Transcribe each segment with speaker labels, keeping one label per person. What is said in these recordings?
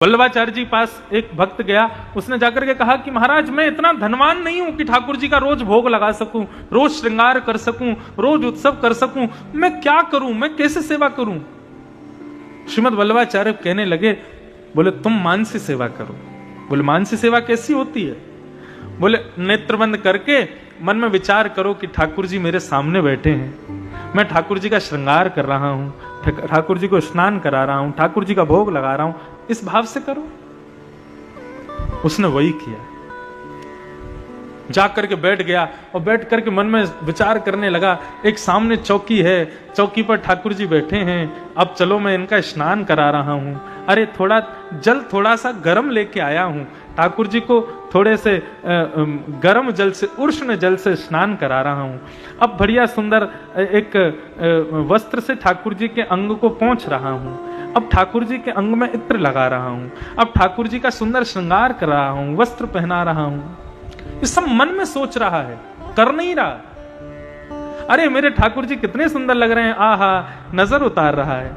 Speaker 1: वल्लभाचार्य जी पास एक भक्त गया, उसने जाकर के कहा कि महाराज मैं इतना धनवान नहीं हूं कि ठाकुर जी का रोज भोग लगा सकूं, रोज श्रृंगार कर सकूं, रोज उत्सव कर सकूं, मैं क्या करूं, मैं कैसे सेवा करूं। श्रीमद वल्लभाचार्य कहने लगे, बोले तुम मानसी सेवा करो। बोले मानसी सेवा कैसी होती है? बोले नेत्र बंद करके मन में विचार करो कि ठाकुर जी मेरे सामने बैठे हैं, मैं ठाकुर जी का श्रृंगार कर रहा हूं, ठाकुर जी को स्नान करा रहा हूं, ठाकुर जी का भोग लगा रहा हूं, इस भाव से करो। उसने वही किया, जाकर के बैठ गया और बैठ करके मन में विचार करने लगा, एक सामने चौकी है, चौकी पर ठाकुर जी बैठे हैं, अब चलो मैं इनका स्नान करा रहा हूं, अरे थोड़ा जल थोड़ा सा गर्म लेके आया हूं, ठाकुर जी को थोड़े से गर्म जल से, उष्ण जल से स्नान करा रहा हूं, अब बढ़िया सुंदर एक वस्त्र से ठाकुर जी के अंग को पोंछ रहा हूं, अब ठाकुर जी के अंग में इत्र लगा रहा हूं, अब ठाकुर जी का सुंदर श्रृंगार कर रहा हूं, वस्त्र पहना रहा हूं। ये सब मन में सोच रहा है, कर नहीं रहा। अरे मेरे ठाकुर जी कितने सुंदर लग रहे हैं, आहा, नजर उतार रहा है।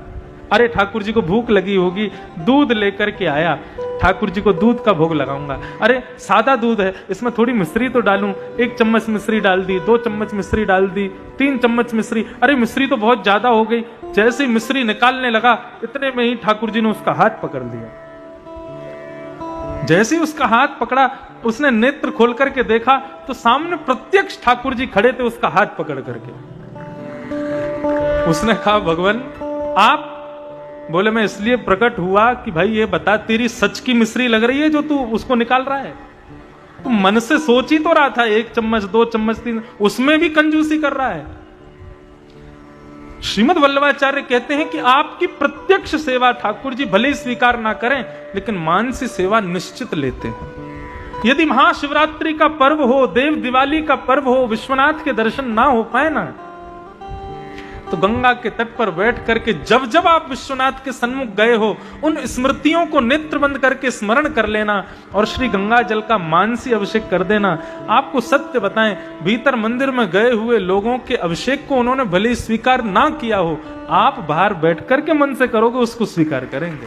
Speaker 1: अरे ठाकुर जी को भूख लगी होगी, दूध लेकर के आया, ठाकुर जी को दूध का भोग लगाऊंगा, अरे सादा दूध है, इसमें थोड़ी मिश्री तो डालूं, 1 चम्मच मिश्री डाल दी, 2 चम्मच मिश्री डाल दी, 3 चम्मच मिश्री, अरे मिश्री तो बहुत ज्यादा हो गई। जैसे ही मिश्री निकालने लगा, इतने में ही ठाकुर जी ने उसका हाथ पकड़ लिया। जैसे ही उसका हाथ पकड़ा, उसने नेत्र खोल करके देखा तो सामने प्रत्यक्ष ठाकुर जी खड़े थे उसका हाथ पकड़ करके। उसने कहा भगवान आप? बोले मैं इसलिए प्रकट हुआ कि भाई ये बता, तेरी सच की मिश्री लग रही है जो तू उसको निकाल रहा है? तू मन से सोच ही तो रहा था 1 चम्मच 2 चम्मच 3, उसमें भी कंजूसी कर रहा है। श्रीमद वल्लभाचार्य कहते हैं कि आपकी प्रत्यक्ष सेवा ठाकुर जी भले ही स्वीकार ना करें, लेकिन मानसी सेवा निश्चित लेते हैं। यदि महाशिवरात्रि का पर्व हो, देव दिवाली का पर्व हो, विश्वनाथ के दर्शन ना हो पाए ना, तो गंगा के तट पर बैठ करके जब जब आप विश्वनाथ के सन्मुख गए हो, उन स्मृतियों को नेत्र बंद करके स्मरण कर लेना और श्री गंगा जल का मानसी अभिषेक कर देना। आपको सत्य बताएं, भीतर मंदिर में गए हुए लोगों के अभिषेक को उन्होंने भले ही स्वीकार ना किया हो, आप बाहर बैठ करके मन से करोगे उसको स्वीकार करेंगे।